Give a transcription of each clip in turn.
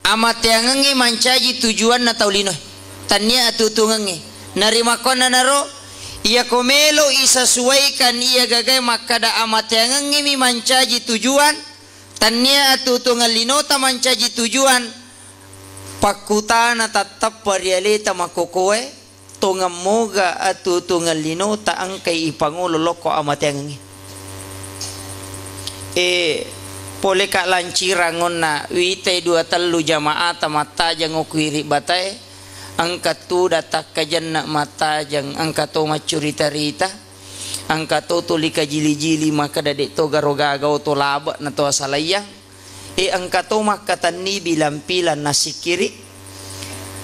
amat yang nge mancaji tujuan na taulino tanya atutungange narima kona naro ia komelo isasuaikan ia gagai makada amat yang nge mancaji tujuan tanya atutungan linota mancaji tujuan pakutana tatap parialeta makokoe tonga moga atutungan linota angkai ipangulo loko amat yang nge pole ka lancirangon na wite dua telu jamaah mata jang okuiri batai angkatu datak kajan na mata jang angkato macurita-rita angkato tulika jili-jili maka dadek to garogagaw to laba na to asalayang angkato makatani bilampilan nasikiri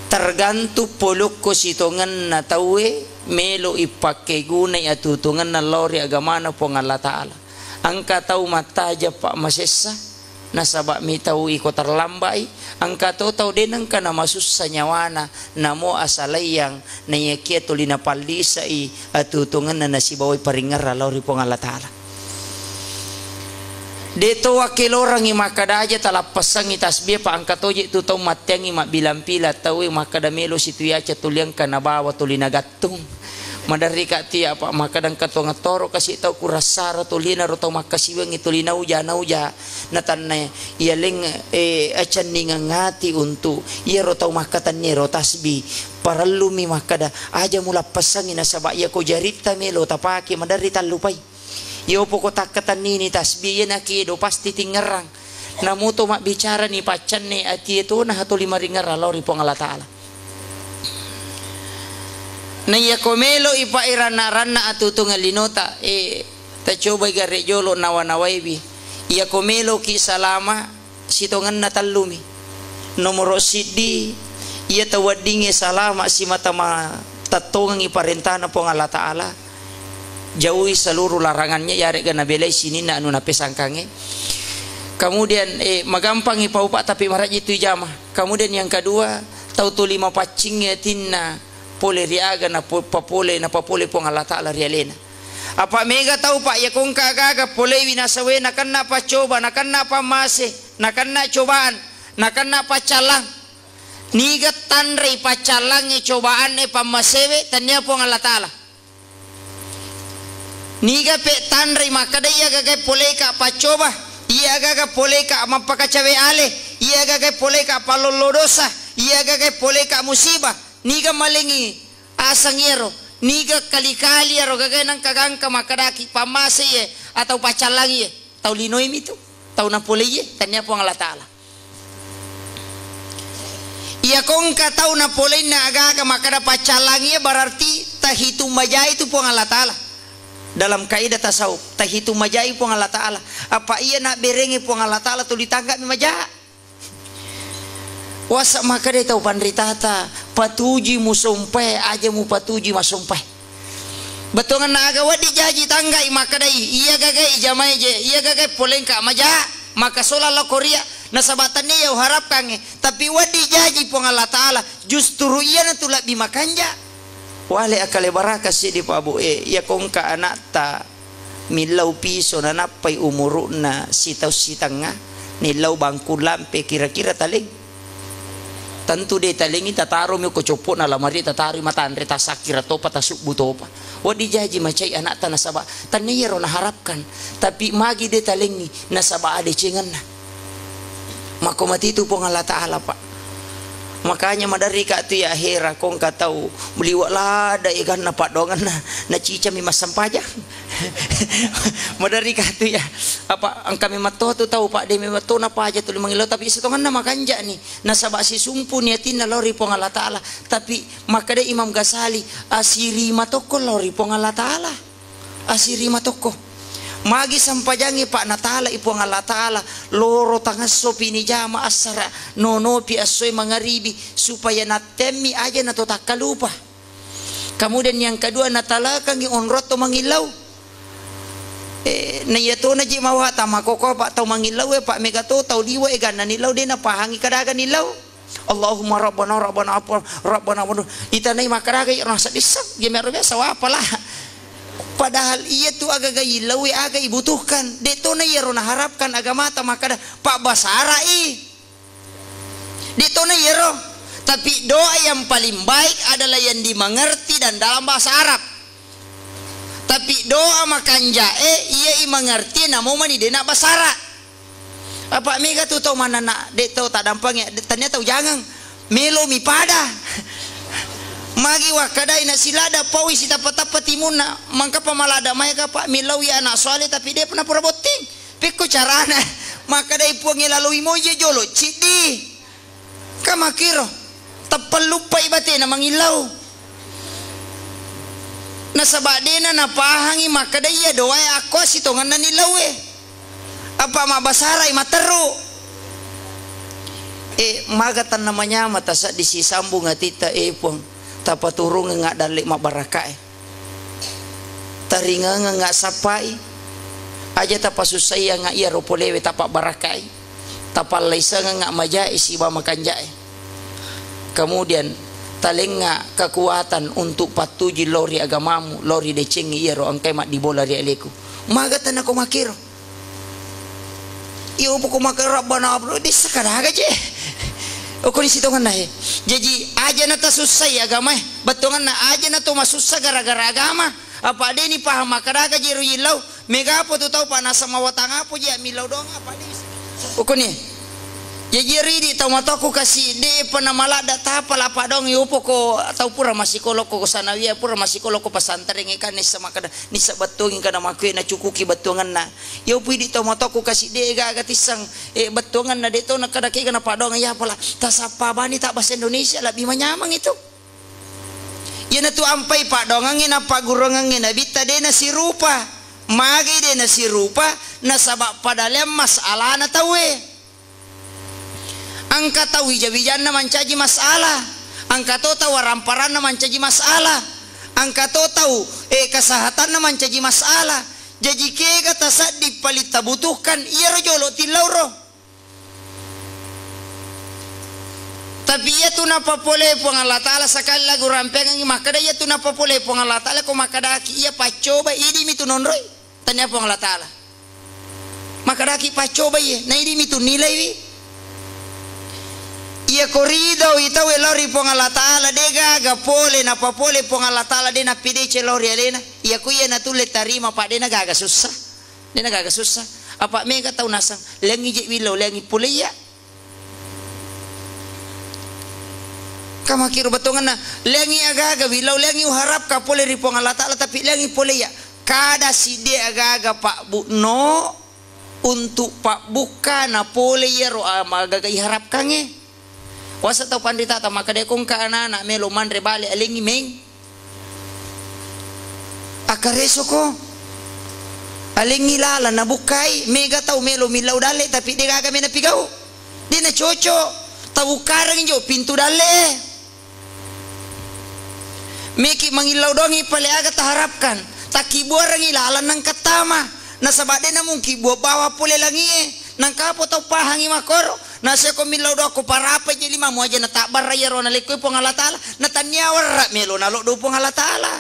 tergantu poluk ko sitongan na tawe melo ipake gunay atutungan na lori agama na po ng Allah Ta'ala angka tahu mata aja pak masesa nasabak mi tahu iko terlambai angka tahu den angka nama susah nyawana namo asalayang na yakia tulina palisa i atutungan na nasibawai paringar lauri pong Allah Ta'ala deto wakil orang i makada aja talapasang i tasbih pa angka toje tu tahu matang i mak bilampila tahu i makada melo situ yaca tuliang kana bawa tulina gatung madari katia apa makadang katonga toro kasih tahu kurasara tulina roto makasiwang itu lina uja natanne ia leng acan ngati untuk ia roto makatan nero tasbi para lumi makada aja mula pasangin nasaba ia ko jarita melo tapaki madari talupai ia poko takatan nini tasbi ia nakido pasti tingerang namuto mak bicara ni pacan ni ati itu nah hatu lima ringar lauri pong Allah Ta'ala na iya komelo ipa irana-rana atutungan linota ta coba gare jolo nawa-nawaibi iya komelo ki salama sitongan na talumi nomoro sidi iya tawadinge salama si matama tatongang iparentana po ng Allah Ta'ala jauhi seluruh larangannya yare gana belai sini na anu na pesangkange kemudian magampang ipaupa tapi maraj itu jamah kemudian yang kedua tau tu lima pacingnya tinna pole riaga na papole pong Allah Ta'ala rialena apa mega tahu pak ya kong kagaga pole winasawe na kan na pacoba na kan na pamase na kan na cobaan na kan na pacalang niga tanrei pacalang cobaan pamasewe tanya pong Allah Ta'ala niga pe tanrei makada iya gaga pole ka pacoba iya gaga pole ka mapakacawe ale iya gaga pole ka palolodosa iya gaga pole ka musibah niga malingi asang yero niga kali-kali yero gagay ng kagangka makadaki pamase ye atau pacalang ye tau linoy mito tau napulay ye tanya po ang Allah Ta'ala iya kong ka tau napulay na agaga makada pacalang ye berarti tahitu majai itu po ang Allah Ta'ala dalam kaidah tasawuf tahitu majai po ang Allah Ta'ala apa iya nak berengi po ang Allah Ta'ala tu ditanggap mi majai wasa makade tau pandritata patuji musumpai aja mu patuji masumpai betongan naga wadi jaji tanggai makadai iya gagai jamai je iya gagai polengka maja maka sola lo Korea nasabatan niya harap kange tapi wadi jaji pong Allah Ta'ala justru iya na tulak bimakanja wale akale baraka si di pabu ya kong ka anak ta milau piso na napay umuru na sitaw sitanga nilau bangku lampe kira-kira taling tentu dia talingi tataro mi ko copo na lamari tatari matandre tasakira to patasuk butopa wadi jaji macai anak tanah saba taniyero na harapkan tapi magi dia talingi nasaba ade cengan na mako mati itu pong Allah Ta'ala pak makanya madari ka tu ya hera kong katau meliwat lada ikan na padongan na cica mi masampaja madari ka tu ya apa ang kami mato tu tahu pak de mi mato na paja tu mangilo tapi setongan na makanja ni nasaba si sumpu niatin na lori pong Allah Ta'ala tapi makade Imam Ghazali asiri matoko lori pong Allah Ta'ala asiri matoko magi sampajangi pak natala ipo ang Allah Ta'ala loro tangaso pinijama asara nono pi asoy mangaribi supaya natemi aja nato takalupa kemudian yang kedua natala kang onroto mangilaw na yato na ji mawa tama koko pak tau mangilaw pak megato tau diwa gana nilaw din na pahangi kadaga nilaw Allahumma rabbana itanay makaraga rasa disak gemer biasa wapalah padahal ia tu agak ilawi agak ibutuhkan deto na yero na harapkan agama ta makada pak basara Dito na yero. Tapi doa yang paling baik adalah yang dimengerti dan dalam bahasa Arab. Tapi doa makan jae ia mengerti namun mani dena bahasa Arab. Apa mega tu tahu mana nak dito tak dampangnya ternyata jangan melo mi pada. Magi wakadai na silada pawi si tapa-tapa timuna mangka pamalada mai ka pak milawi anak soalnya tapi dia pernah pura boting piko carana maka dai puangi lalui moje jolo cidi kamakiro tapal lupa ibate na mangilaw na sabadena na pahangi maka dai ya doa ako si tongan na nilaw apa mabasaray materu magatan namanya mata sa disisambung atita puang tapaturung nga dali mabaraka taringa nga sapai aja tapasusay nga iya ropolewe tapak barakai tapalaisa nga maja isiba makanjai. Kemudian talenga kekuatan untuk patuji lori agamamu lori decengi iya ro angkai mak dibola ri aleku magatan ako makiro iyo po ko makarabana bro di sakadaga je ukuri sitongan nahe. Jadi aja na tasusay agama batongan na aja na to masusah gara-gara agama. Apa ade ni paham makadaga jiru ilaw mega po to tau panasa mawatanga po ja milaw dong apa di. Ukuni. Jadi ridi tau mataku kasih de panamala data pala pa dong yupo ko atau pura masikolog ko sanawia pura masikolog ko pasantren ikan ni sama kada ni sabatungin kana makwe na cukuki batungan na. Yo pidi tau mataku kasih de gatisang batungan na deto na kada kay kana pa dong ya pala tasapa bani tak bahasa Indonesia lebih menyamang itu. Yan tu ampai pa dong angin apa gurong angin abita de na si rupa. Magi de na si rupa na sabak padalem masalah na tawe. Angka tahu wijawijan na mancaji masalah, angka to tahu ramparan na mancaji masalah, angka to tahu kesehatan na mancaji masalah. Jadi ke kata saat dipalit tabutuhkan iya rojolo tilauro. Tapi ia tu napa pole puang Allah Taala sekali lagu rampengan makada ia tu napa pole puang Allah Taala ko makadaki ia pacoba idi mitu nonroi tanya puang Allah Taala. Makadaki pacoba ia na idi mitu nilai wi. Ia korido itawe lori pong Allah Taala dega gapole na papole pong Allah Taala de na pidece lori alena ia kuya na tule tarima pak de na gaga susah de na gaga susah apa mega tau nasang lengi je wilo lengi puleya kama kiro batongan na lengi agaga wilo lengi uharap kapole ri pong Allah Taala tapi lengi puleya kada si de agaga pak bu no untuk pak buka na pole ya ro agaga iharap kange. Wasa tau pandita ta makadekong ka anak melo mandre bali alingi meng akareso ko alingi lala na bukai mega tau melo milau dale tapi dia kami na pigaw dia na coco tau karang jo pintu dale meki mangilau dongi pale aga taharapkan takibuarang ilala nang katama nasabade na mung kibo bawa pule langi nang kapo tau pahangi makoro nasa ko milaw do ako para apa je lima mo aja na tabar raya ro na likoy pong Allah Taala na tanyawar melo na lo do pong Allah Taala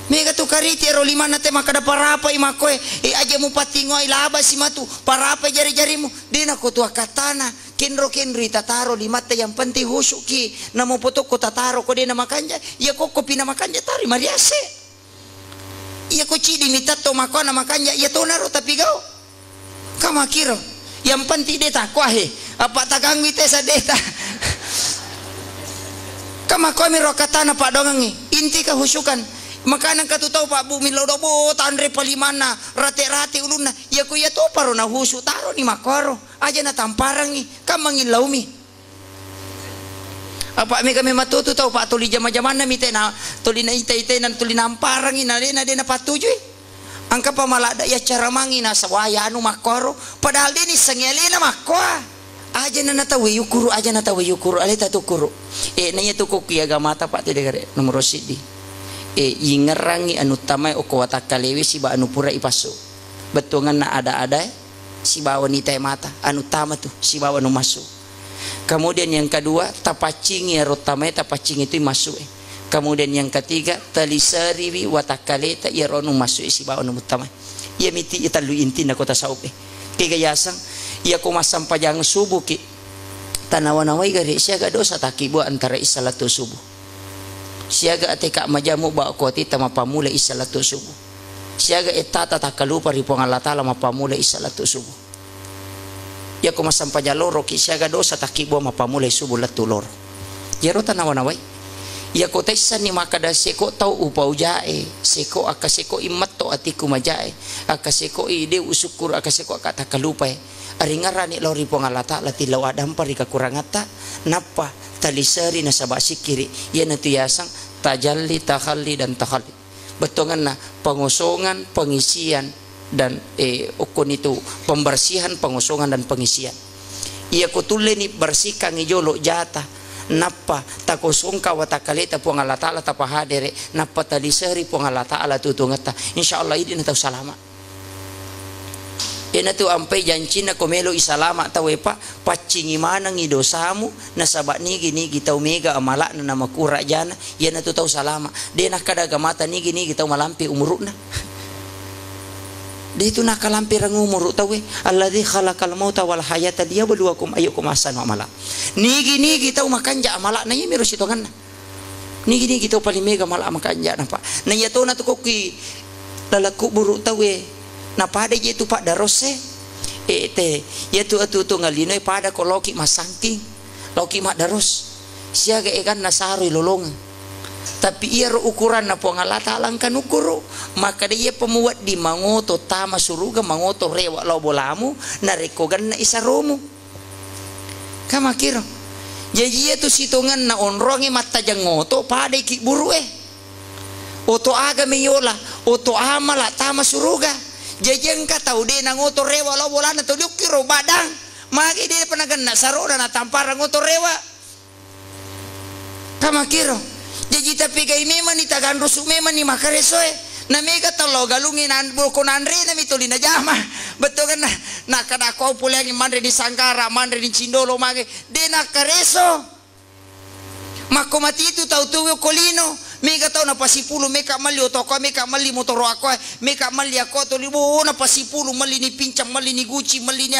mega tu kariti ro lima na te makada para apa imakoy aja mo patingoy laba si matu para apa jari-jari mo din ako tu katana kinro itataro lima te yang penting husuki na mo putok ko tataro ko din na makanja ya ko pinamakanja tari mariase iya ko cidi mitato makona makanja ya to naro tapi gao kama kiro yang penting dia takwa apa tagangwi te sa deta kama ko mi rokatana pak dongangi inti kahusukan makanan katutaw pak bu milaw do bo tandre palimana rate-rate uluna ya ko ya to paro na husu taro ni makoro aja na tamparangi kamangilaw mi apa mi kami matutu tahu pak tuli jama-jaman na mi te na tuli na itay nan tuli namparangi na na patujoy angka pamalada ya cara mangi na sawaya anu makoro padahal dia ni sengyali na makwa aja na natawi yukuru aja natawi yukuru alita tukuru nanya tuku kia gamata pak tidak nomor sidi yingerangi anu tamai okowata kalewi si ba anu pura ipaso betungan na ada si bawa ni teh mata anu tama tuh si bawa anu masuk kemudian yang kedua tapacingi rotamai tapacing itu masuk kemudian yang ketiga talisariwi watakaleta ya ronu masuk isi bawa nu utama ya miti italu inti na kota saupe kegayasang ya ko masam pajang subuh ki tanawanawai gari siaga dosa takibu antara isalatu subuh siaga atika majamu ba kuati tama pamula isalatu subuh siaga etata takalupa ripong Allah Ta'ala mapamula isalatu subuh ya ko masampaja loro ki siaga dosa takibu mapamula subuh latu loro jero tanawanawai ya ko taisan ni makada seko tau upau jae seko akaseko imatto atiku majae akaseko ide usukur akaseko kata kalupai aringarani lori pongala ta lati law adam pari kakurangata napa talisari na sabak sikiri ya natu yasang tajalli takhalli dan takhalli betongan na pengosongan pengisian dan ukun itu pembersihan pengosongan dan pengisian ia ko tuleni bersihkan ijolo jata napa takosong kawatakaleta puang Allah Ta'ala tapahadere napa talisari puang Allah Ta'ala tutungata insyaallah ini natau salama ina tu ampai janjina komelo isalama tawe pa pacingi manang idosamu nasabak nigi tau mega amala na nama kura jana ya natu tau salama dena kadaga mata nigi tau malampi umuruna dia itu nakalampi rangumur tawe alladzi khalaqal mauta wal hayata liyabluwakum ayyukum ahsanu amala nigi tau makanja amala na yemi rositongan nigi tau paling mega mala makanja napa na yato na tukoki lalaku buru tawe na pada je tu pak darose te yatu atu tu ngalino pada koloki masangking loki mak daros siaga ekan nasari lolongan tapi ia ukuran na puang Allah Ta'ala kan ukuru maka dia pemuat di mangoto tama suruga mangoto rewa lo bolamu na rekogan na isaromu kama kiro jadi itu situngan na onrongi mata jangoto pada ki buru oto aga meyola oto amala tama suruga jadi engka tahu dia na ngoto rewa lo bolana to kiro badang magi dia penagan na sarona na tampara ngoto rewa kama kiro jadi tapi gay memang ni tagan rusuk memang ni makaresoe na mega talo galungin an buko nanre na mituli na jama betul kan na kada ko pulengi mandre di Sangkara mandre di Cindolo mage de na kareso mako mati itu tau tuwe kolino mega tau na pasipulu meka mali otoko meka mali motoro ako meka mali ako to libo na pasipulu mali ni pincang mali ni Gucci mali ni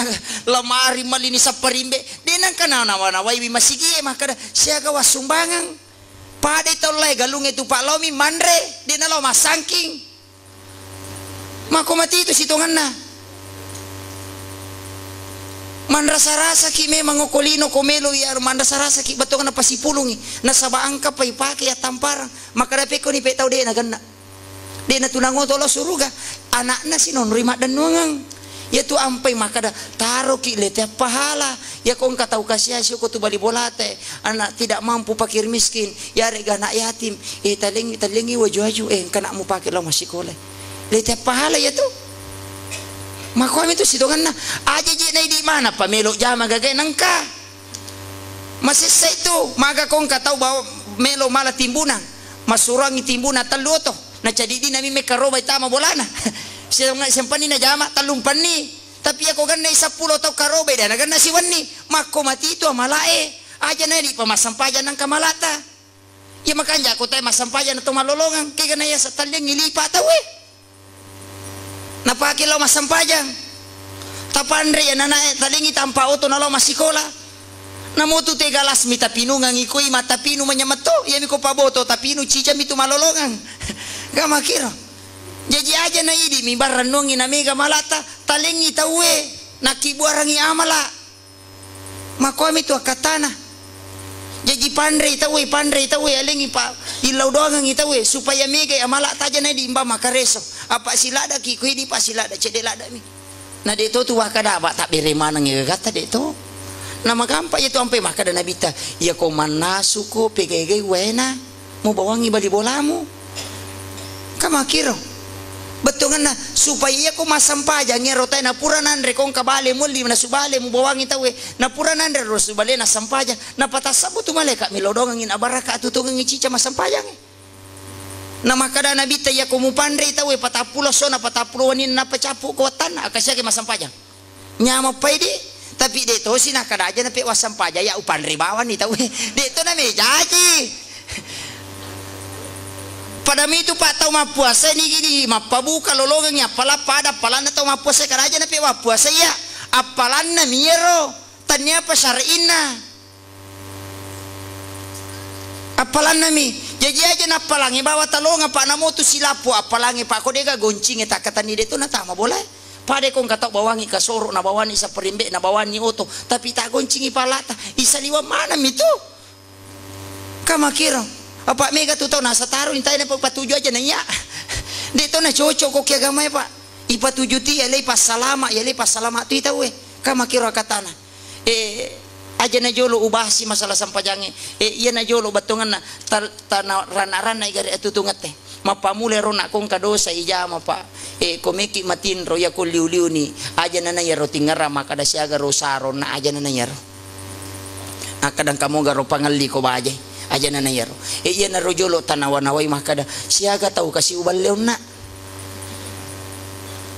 lamari mali ni saparimbe de na kana na wai masigi maka siaga wasumbangan pada itu leh galung itu pak lomi mandre di nalo masangking mako mati itu situngan na man rasa ki memang okolino komelo ya man rasa ki batongan apa sipulungi na saba angka pai pake ya tampar maka dape ko ni pe tau de na ganna de na tunango tolo suruga anakna sinon rima dan nuangang ya tu ampai maka da taro ki lete pahala ya kong katau kasih ko tu bali bolate anak tidak mampu pakir miskin ya rega anak yatim talengi waju kana mu pakir lo masih kole lete pahala ya tu maka itu sitongan na aja je na di mana pamelo jama gagay nangka masih itu maka kong katau bawa melo mala timbunan masurangi timbunan taluto na jadi di nami mekaroba itama bolana sempani na jama talumpan ni tapi ako ganna 10 tau karobe dan ganna si wani mako mati itu amalae aja na di pamasampayan ng kamalata ya makanya ako tayo masampayan na tumalolongan kaya ganna ya sa talyang ilipa tau napakilaw masampayan tapandre yan na talingi tampa oto nalaw masikola namuto te galas mi tapinu nga ngikoy matapinu manyamato yami ko paboto tapinu chicha mi tumalolongan gamakiro jadi aja na idi mi baranongi na mega malata talengi tawe nakibuarangi amala makomi tu akatana jadi pandre tawe alengi pa ilaw doang tawe supaya mega amala taja na di imba makareso apa silada ki kuidi pa silada cedelada mi na deto tu wakada ba tak bere manang gata deto na magampa itu ampe makada nabita ya ko manasuko pegege wena mo bawangi bali bolamu kamakiro betul na supaya ko masampaja ngerotay na puranan re kong kabale muli na subale mo bawangi tawe na puranan re subale na sampaja na patasabo tu maleka milodongan in abaraka atutungan ichicha masampajang na makada nabita ya ko mupandre tawe patapulo so na patapulo wanin na pacapu ko tan akasya ke masampajang nyama paidi tapi dito sinakada aja na pe wasampaja ya upandre bawan ni tawe dito na me jaji pada itu pak tau mapuasa ni gini mapabuka lolongnya pala pada pala na tau mapuasa karaja na pe mapuasa ya apalan na miro tanya apa syar'ina apalan nami jadi aja napalangi bawa talong apa namo tu silapo apalangi pak ko dega goncing eta kata ni deto na tama boleh pade kong kata bawangi kasoro na bawani sa perimbe na bawani oto tapi tak goncingi palata isa liwa mana itu kama kira apa mega tu tau nasa taruh intai na patuju aja nanya deto na cocok ko kya gamay pak ipatuju ti yale pas salama tu itawe kama kira katana aja na jolo ubasi masalah sampajange iya na jolo batungan na tanah rana-rana igari atutungat mapamule ro na kong kadosa ija mapa komeki matin ro ya kuliu-liu ni aja na yaro tingara makada siaga ro saro na aja na yaro akadang kamu garo pangali ko ba aja na yaro iya na ro jolo tanawanaway makada siaga tau kasih ubal leon na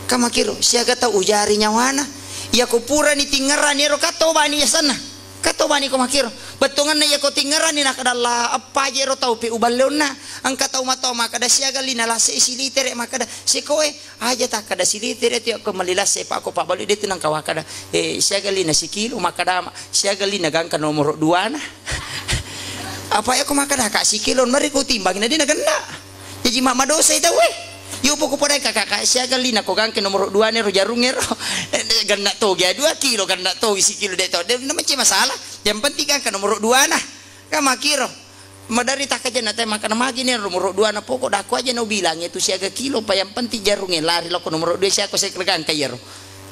kamakiro siaga tau ujari nyawana ya kupura ni tingara ni ro katobani ya sana katobani ko makiro betungan na ya ko tingara ni nakadala apa je ro tau pe ubal leon na ang katau matau makada siaga lina lase isilitere makada sikoe aja tak kada silitere ti ko malilase pa ko pa bali detu nang kawakada siaga lina sikilo makada siaga lina gangka nomor 2 na apa ya ko makada ka sikilon mari ko timbang na di naganda jadi mama dosa ita we yo poko pada kakak siaga lina ko gangke nomor 2 ne ro jarung ero ganda to ya 2 kilo ganda to isi kilo de to de na macam masalah yang penting kan nomor 2 nah kama kiro madari tak aja na tay makan magi ne nomor 2 na poko dako aja no bilang itu siaga kilo pa yang penting jarungnya lari lo ko nomor 2 siya ko sa klegang kayero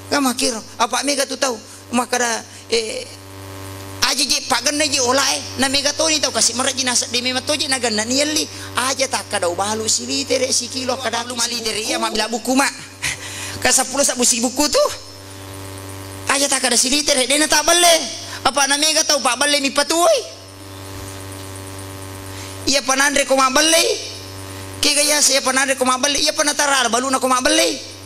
kama kiro apa mega tu tahu makada aja je paganda je olay na mega to ni tau kasih maraji nasa di mema toje na ganna nieli aja tak kada balu silitere si kilo kada lu mali dere ya mabila buku mak ka 10 sabu si buku tu aja tak kada silitere dena tak balle apa na mega tau pak balle mi patuoi iya panandre ko maballe ke gaya saya panandre ko maballe iya panatarar balu na ko maballe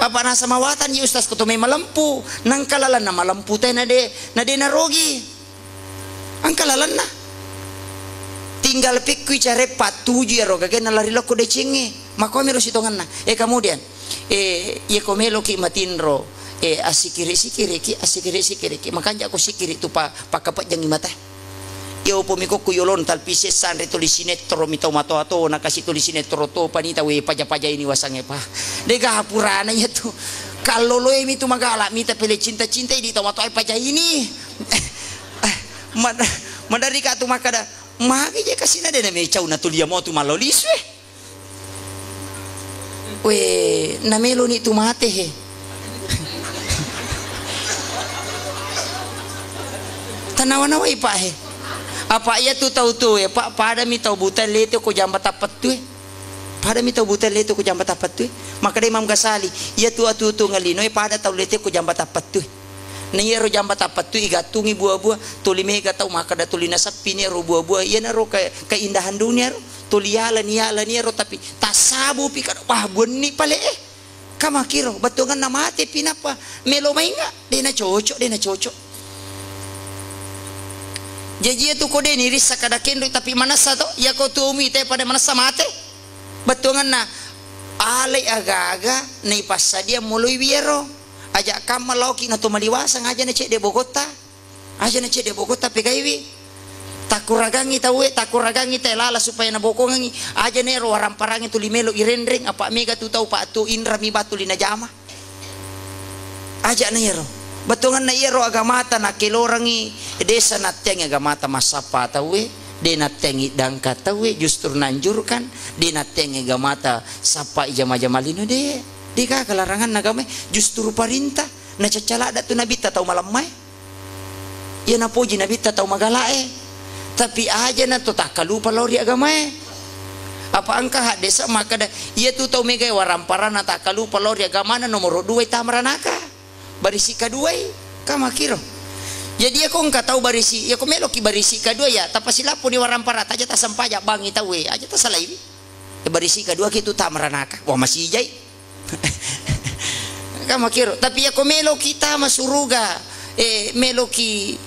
apa nasa mawatan ya ustaz ko tumay malampu nang kalalan na malampu tay na de narogi ang kalalan na tinggal pikui care patuju ya roga kaya nalarilo ko de chingi makomero sitongan na kemudian ya komelo ki matinro asikiri ki makanya aku sikiri tu pa kapat jangi mata yo pomiko kuyolon talpise sanre tulis sinetro mito mato ato nakasi tulis sinetro to panita we paja ini wasange pa dega hapurana ya tu kalau lo emi tu magala mita pele cinta ini to mato ai paja ini madari ka tu makada magi je kasina de me chau na tulia mo tu malolis we na melo ni tu mate he tanawana wai pa he apa ia tu tahu tu ya pak pada mi tahu buta lete ko jambat tapat tu pada mi tahu buta lete ko jambat tapat tu maka Imam Ghazali ia tu atu ngalino pada tahu lete ko jambat tapat tu na ia ro jambat tapat tu igatungi buah-buah tuli mega tahu maka da tuli nasapi ni ro buah-buah ia na ro keindahan dunia ro tuli yala ni ro tapi tasabu pikar wah buni pale kama kiro batungan na mate pinapa melo mainga dena cocok jadi itu kode ni risa kada kendo tapi mana satu ya kau tumi teh pada mana mate betungan na alai aga-aga nei pasadia mulai biero ajak kamal lauki na to maliwasa ngaja na cek de Bogota aja na cek de Bogota pegaiwi takuragangi teh lala supaya na bokongangi aja ne ro ramparangi tu limelo irendring apa mega tu tau pak tu indra mi batu lina jama aja na yero batungan na iro agamata na kilorangi desa natengi agamata masapa tawe de natengi dangka tawe justru nanjurkan de natengi agamata sapa ijama-jamalino de ka kelarangan nagame justru parintah na cacala da tu nabi tau malam mai ya na puji nabi tau magalae tapi aja na to takalupa lori agamae apa angka desa maka da ia tu tau mega waramparana takalupa lori agamana nomor 2 tamaranaka barisi kaduai kama kiro jadi aku engkau tahu barisi ya aku meloki barisi kadua ya tapi silapo ni waramparat aja tak sampaja bangi tahu aja tak salah ini barisi kadua gitu tak meranaka wah masih jai kama kiro tapi aku meloki kita masuruga meloki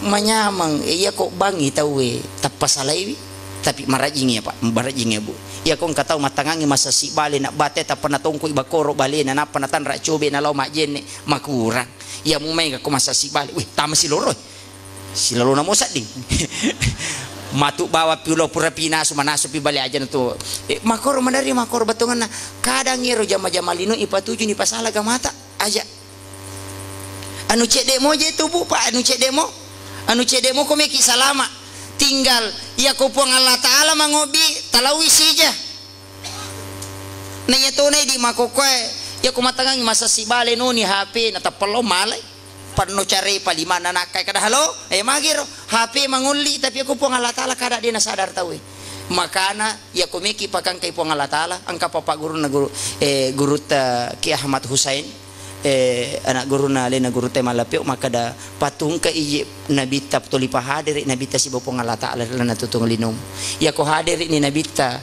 manyamang ya kok bangi tahu tak salah ini tapi marajingnya pak marajingnya bu ya kong katau matangangi masa si bale nak bate ta pernah tongko ibakoro bale na panatan ra cobe na law majene makurang ya mumay ko masa si bale wih tama si loro si lalu namo sading matu bawa pulau pura pina sumanaso pi bali aja tu makor mandari makor batungan na kadang ngero jama-jama lino ipatuju ni pasala gamata aja anu cek demo je tu bu pak anu cek demo ko meki salama tinggal ya ko puang Allah taala mangobi talawi sija nanya to di makokoe ya ko matangang masa si bale no ni HP na tapalo malay parno cari palimana nakai kada halo magiro HP manguli tapi aku puang Allah taala kada dia nasadar tahu makana ya komeki pakang kay puang Allah taala angka papa guru na guru ta Ki Ahmad Husain anak guru na lena guru te malapyo makada patung ka iji nabita tulipa hadir nabita si puang Allah taala lana tutung linom ya ko hadir ni nabita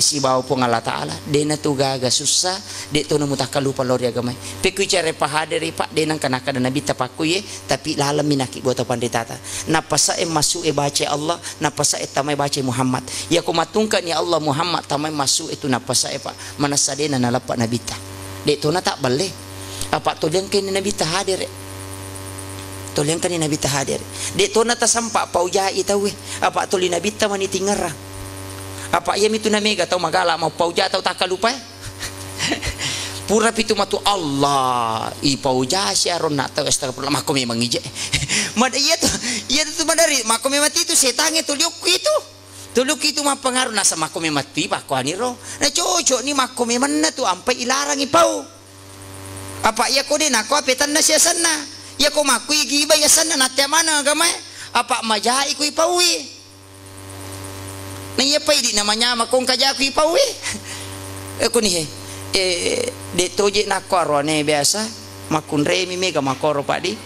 si bawa pong Allah Ta'ala dena tu gaga susah de tu namu takalupa lori agamay peku care pahaderi pak denang kanaka dan nabi tapakuye tapi lalam minaki buat panditata napasa masu baca Allah napasa tamai baca Muhammad ya ko matungkan ya Allah Muhammad tamai masu itu napasa pak manasa dena nalapak nabi ta de tu na tak bale apa tu yang kini nabi ta hadir tu yang kini nabi ta hadir de tu na ta sampak pauja itawe apa tu li nabi ta maniti ngerang apa ia mitu na mega tau magala mau pauja tau takalupa pura pitu matu Allah i pauja syaron na tau astagfirullah mako memang ije mad iya tu madari mako memati itu setange tuliuk itu mah pengaruh nasa mako memati pak ko aniro na cocok ni mako memang na tu ampai ilarang ipau apa iya ko din ako apetan na siya sana ya ko makui giba ya sana na temana gamay apa majai ko ipawi na iya pa di namanya makong kajaku ipawi ako ni dito je nakoro ne biasa makun remi mega makoro pak di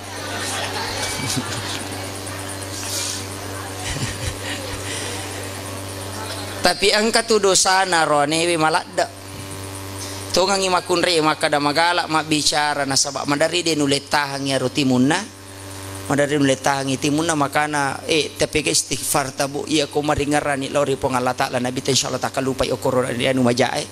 tapi angka tu dosa na rone we malada to ngangi makun re makada magala mak bicara na sabak madari de nuletahang ya rotimunna madari nuletahang itimuna makana tapi ke istighfar tabu iya ko maringarani lori pong Allah Ta'ala nabi insyaallah takalupa okoro anu majae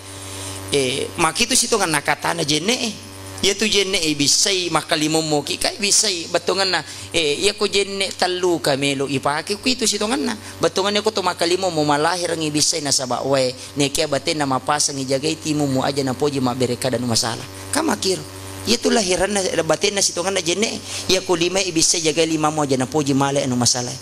makitu situ ngan nakatana jenne ya tu jenne bisai makalimo mo ki kai bisai batungan na ya ko jenne talu kamelo ipake ku itu situ ngan na batungan ko to makalimo mo malahir ang ibisay na sabawe ne kaya batin na mapasang ijagay timo mo aja na poji mabereka dan masalah kamakiro itu lahiran na batin na situngan na jenne ya ko lima ibisay jagay lima mo aja na poji male anu masalah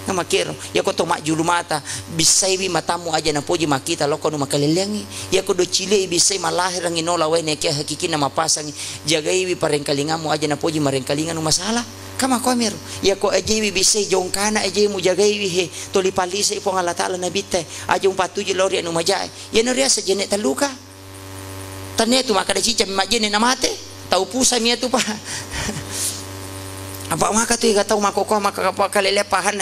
kamakiro ya ko to majulu mata bisay wi matamu aja na poji makita loko no makalilangi ya ko do chile bisay malahir ang inola we ne kaya hakiki na mapasang jagay wi parengkalingamu aja na poji marengkalingan anu masalah kama komir ya ko aja wi bisay jongkana aja mu jagay wi he toli palisa ipong Allah Ta'ala nabite aja patuji lori anu majai ya no ria sajene taluka tane tu makada cica majene na mate tau pusa mia tu pa apa maka tu iga tau makoko maka kalelepahan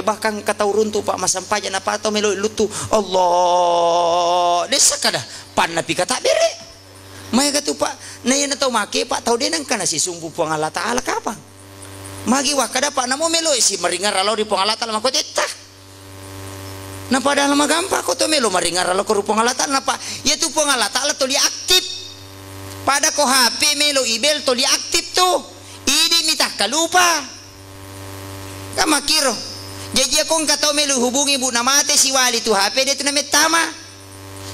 bahkan katau runtu pak masampaja na pato melo lutu Allah desa kada pan napi kata bere mai katu pak na yana tau make pak tau denang kana si sumbu puang Allah Ta'ala kapang magi wa kada pak namo melo si maringar alo di puang Allah Ta'ala mako teta na padahal magampa ko to melo maringar alo ko puang Allah Ta'ala pak ya tu puang Allah Ta'ala to li aktif pada ko HP melo ibel to li aktif tu ini mitah kalupa kamakiro jadi akong katau melu hubungi bu namate si wali tu HP dia tu namet tama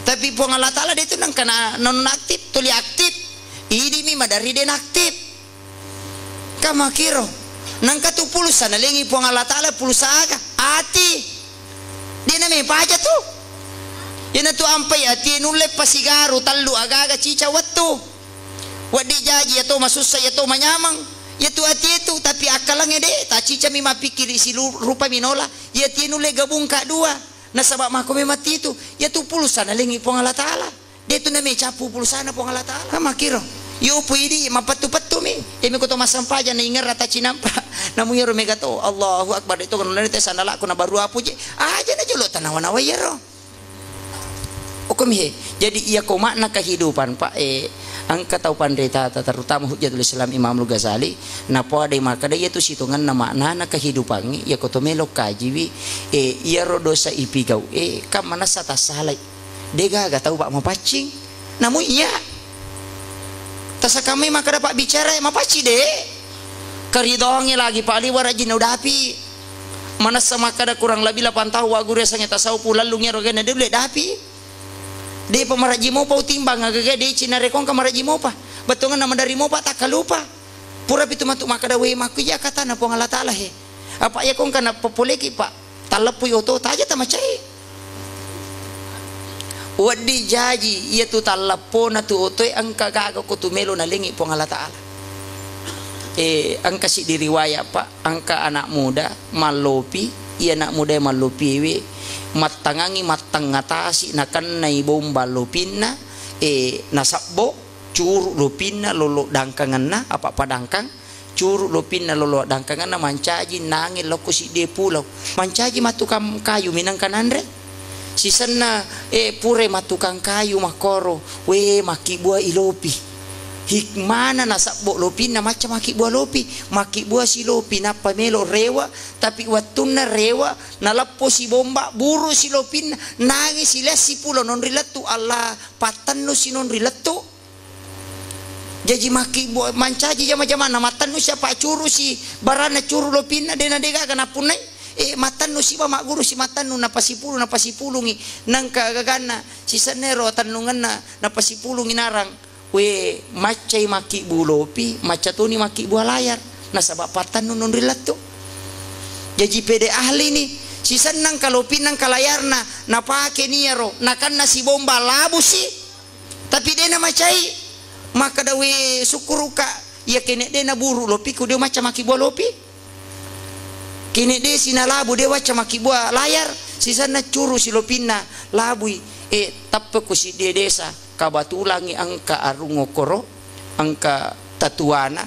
tapi puang Allah Ta'ala dia tu nang kana non aktif tuli aktif ini mi madari den aktif kamakiro nang katu pulusa na lengi puang Allah Ta'ala pulusa aga ati dia name paja tu yana tu ampai ati nulep pasigaru tallu aga cica wattu wadi jaji atau masusah atau manyamang ya tu ati itu tapi akalangnya deh tak cica mi mapikir isi rupa minola ya ti nule gabung ka dua na sabab mako mati itu ya tu pulsana lengi pong Allah Ta'ala dia tu name capu pulsana pong Allah Ta'ala makiro yo puidi mapatu-patu mi mi ko to masampaja na ingar rata cinampa namu yero mega to Allahu akbar itu kan nalite sanala ko na baru apu je aja na jolo tanawan-awan yero okomi jadi iya ko makna kehidupan pak angka tau pandeta terutama Hujjatul Islam Imam Al-Ghazali na po ada makada itu situngan na makna na kehidupan ya ko to melo kajiwi iya rodo sa ipigau kam mana sa tasalay dega ga tau pak mapacing namu iya tasa kami makada pak bicara mapaci de Keridongi lagi Pak Ali warajin udah api. Mana sama kada kurang lebih 8 tahun wa guru sanya tasawuf lalu ngerogana dia boleh dapi. Dia pemaraji mau pau timbang agak dia Cina rekong kamaraji mau pa. Betungan nama dari mau pa tak kalupa. Pura pitu matuk makada we maku ya kata na pong Allah Taala he. Apa ya kong kana popoleki Pak. Talapu yoto taja tamacai. Wadi jaji ia tu talapo na tu otoy angka gaga ko tumelo na lingi pong Allah Taala. Angka si diriwayat Pak, angka anak muda malopi, iya anak muda malopi we matangangi matang ngatasi nakan nai bomba lopina nasabbo curu lopina lolo dangkangan na apa padangkang curu lopina lolo dangkangan na mancaji nangin loko si de pulau mancaji matukang kayu minang kanandre sisana pure matukang kayu makoro we maki buah ilopi hikmana nasabbo lopi na macam maki buah lopi maki buah si lopi na pamelo rewa tapi watuna rewa nalapo si bomba buru si lopi nangis si les si pulo non rilatu Allah patanu si non rilatu jadi maki buah mancaji jama-jama na matanu siapa curu si barana curu lopi na dena dega kana punai matanu si mama guru si matanu na pasipulungi nangka gagana si sanero tanungan na pasipulungi narang we macai maki bulopi maca tuni maki buah layar nasabak patan nun rilat tu jadi pede ahli ni si senang kalau pinang kalayar na pake niaro nakan nasi bomba labu si tapi dia na macai maka dawe syukuruka ya kene dia na buru lopi ku dia maca maki buah lopi kene dia sina labu dia maca maki buah layar si sana curu si lopina labui tappe ku si dia desa kabatulangi angka arungokoro angka tatuana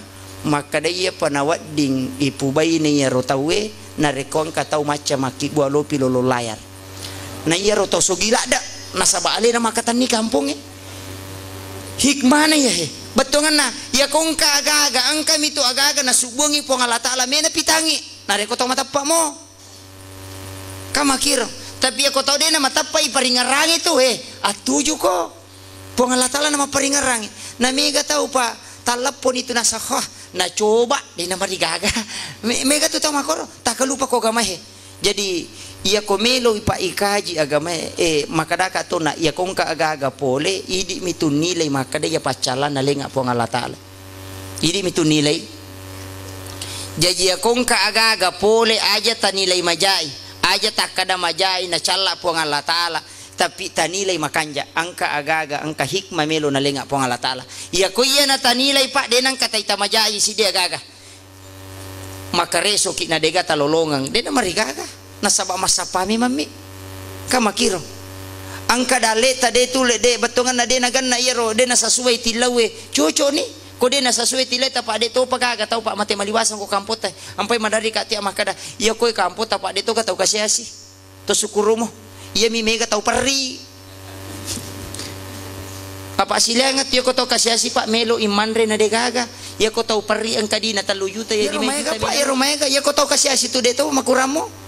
maka dia panawat ding ipubai ni ya rotawe na rekon katau macam maki buah lopi lolo layar na iya rotau so gila da nasaba ale na makatan ni kampung hikmana ya he betongan na ya kong ka aga-aga angka mito aga-aga na subungi po Allah Taala mena pitangi na rekotau matapa mo kamakiro tapi ya kotau dia na matapa iparingarang itu atuju ko pong Allah Taala nama peringarangi na mega tahu Pak talapon itu nasa na coba di nama digaga mega tu tahu makoro tak lupa ko agama jadi ia komelo ipa ikaji agama makadaka to na ia kongka aga-aga pole idi mitu nilai makada ia pacalan na lenga pong Allah Taala idi mitu nilai jadi ia kongka aga-aga pole aja tanilai majai aja takada majai na cala pong Allah Taala tapi tanilai makanja angka aga-aga angka hikmah melo na lenga pong Allah Taala iya ko iya na tanilai Pak denang katay tamajai si dia aga-aga maka reso ki na dega talolongang dena marigaga nasaba masapami mami kamakiro angka daleta de tule de batongan na dena ganna iro dena sasuai tilawe cuco ni ko dena sasuai tileta Pak de to pagaga tau Pak mate maliwasan ko kampot ampai madari ka ti makada iya ko kampot Pak de to ka tau kasiasi to sukurumo iya mi mega tau perri apa silangat ya ko tau kasiasi Pak melo imanre na degaga ya ko tau perri ang kadina taluyuta ya di mega Pak romega ya ko tau kasiasi tu de to makuramo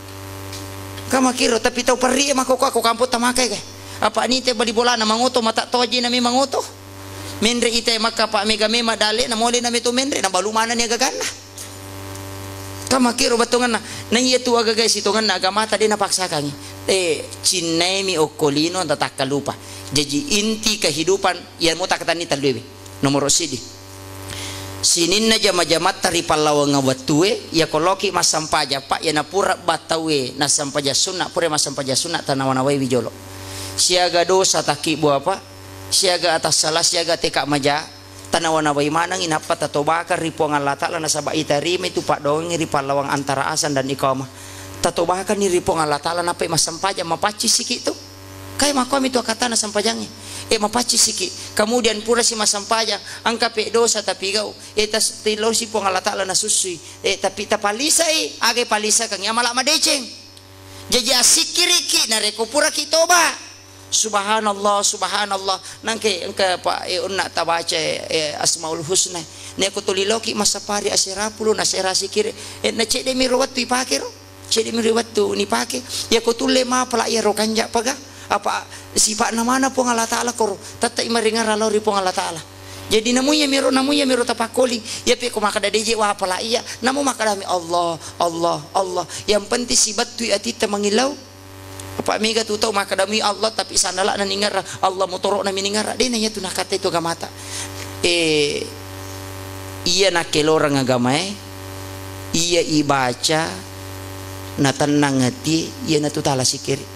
kamakiro tapi tau perri makoko ako kampot tamakai kay apa ni te bali bola na mangoto mata toji na mi mangoto menre ite maka Pak mega mema dale na mole na meto menre na balumana ni gagana kamakiro batongan na iya tu aga guys itongan na agama tadi napaksa kangi cinemi okolino tak lupa jadi inti kehidupan yang mau tak tani talwewe nomor sidi sinin na jama-jamat tari palawa ngawatue ya koloki masampaja Pak ya napura batawe na sampaja sunna pure masampaja sunna tanawanawai wijolo siaga dosa taki buah Pak siaga atas salah siaga teka maja tanawanawai manang inapa tato bakar ripuang Allah Taala nasaba itarime itu Pak doang iri palawang antara asan dan iqamah tato bahkan ni ripong Allah Taala nape masampaja mapaci siki itu kay makom itu katana sampajangnya mapaci siki kemudian pura si masampajang angka pe dosa tapi gau tas tilo si pong Allah Taala nasusui tapi tapalisa age palisa kang amala madeceng jadi asikiriki na reko pura kitoba subhanallah subhanallah nangke engka Pak unna tabaca asmaul husna ne ko tuliloki masapari asirapulo nasera sikir na cede mi rawat ipakiro cede mi rawat tu ni pake ya ko tulle ma pala ya rokanja paga apa sifat na mana pong Allah Taala ko tatai maringar lauri pong Allah Taala Jadi namunya miro tapakoli ya pe ko makada deje wa pala iya namu makada mi Allah Allah Allah yang penting si batu ati ta mangilau apa mega tu tau makada mi Allah tapi sanala na ningara Allah motoro na miningara de nanya tu nakata itu gamata iya na kelorang agama iya ibaca na tenang hati iya na tu tala sikiri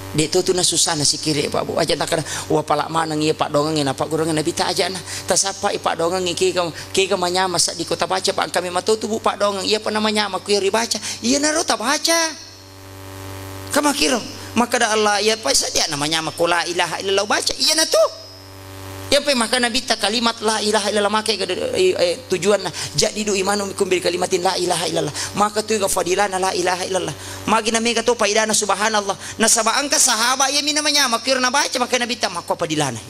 dia tu na susah na sikiri pak bu aja tak kena wah palak mana ngi pak dongang na pak gurang na bita aja na tasapa pak dongang ngi ke manyama sa di kota baca pak kami matu tu bu pak dongang iya pa namanya ma ku ri baca iya na rota baca kama kiro maka da Allah ya pa sa dia namanya ma la ilaha illallah baca iya na tu ya pe maka nabi ta kalimat la ilaha illallah maka tujuan na jadi du imanu mikum bil kalimatin la ilaha illallah maka tu ga fadilana la ilaha illallah magi na mega to paidana subhanallah na sabaan ka sahaba ya mi namanya makir na baca maka nabi ta maka fadilana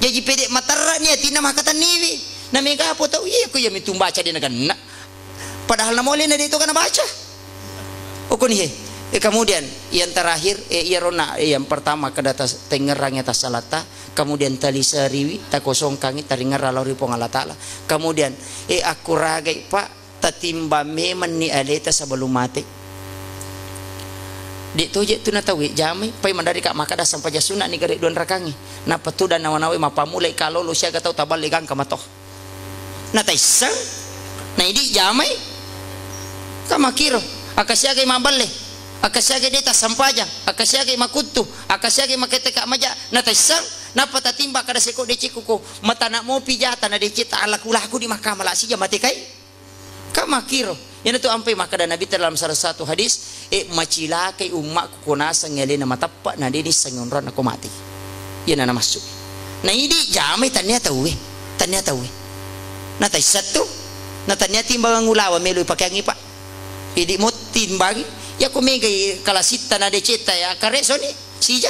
jadi pede matarra ni tina maka taniwi na mega apo tau iya ko ya mi tumbaca di naganna padahal na mole na dito ka na baca ukuni kemudian yang terakhir irona yang pertama kedata tengerangnya tasalata kemudian tali seriwi tak kosong kangi taringar lalori pongala taala kemudian aku ragai pak tatimba memen ni aleta sebelum mati di tuje tu na tawi jami pai mandari kak makada sampai jasuna ni gare duan rakangi na petu dan nawanawe mapamulai kalau lu siaga tau tabal legang kamatoh na taisang na idi jamai kamakiro akasiaga maballe akasiage deta sampaja akasiage makutu akasiage maketeka maja natasang napatatimba kada seko decikuko matana mo pijata na decita ala kulaku di mahkamah la sija mati kai kamakiro yana tu ampai makada nabi dalam salah satu hadis macila kai ummak kunasa ngele na matappa na dini sangunran aku mati yana na masuk na idi jamai tanya tahu natasatu natanya timbang ngulawa melu pakai ngipa idi mo timbang ya kumigay kalasita na decita ya kareso ni sija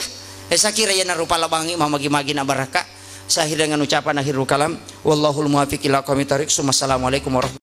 sa kira yan rupa labangi mamagi-magi na baraka sa hilangan ucapan akhirul kalam wallahul muwaffiq ila aqwamit thoriq. Assalamualaikum warahmatullahi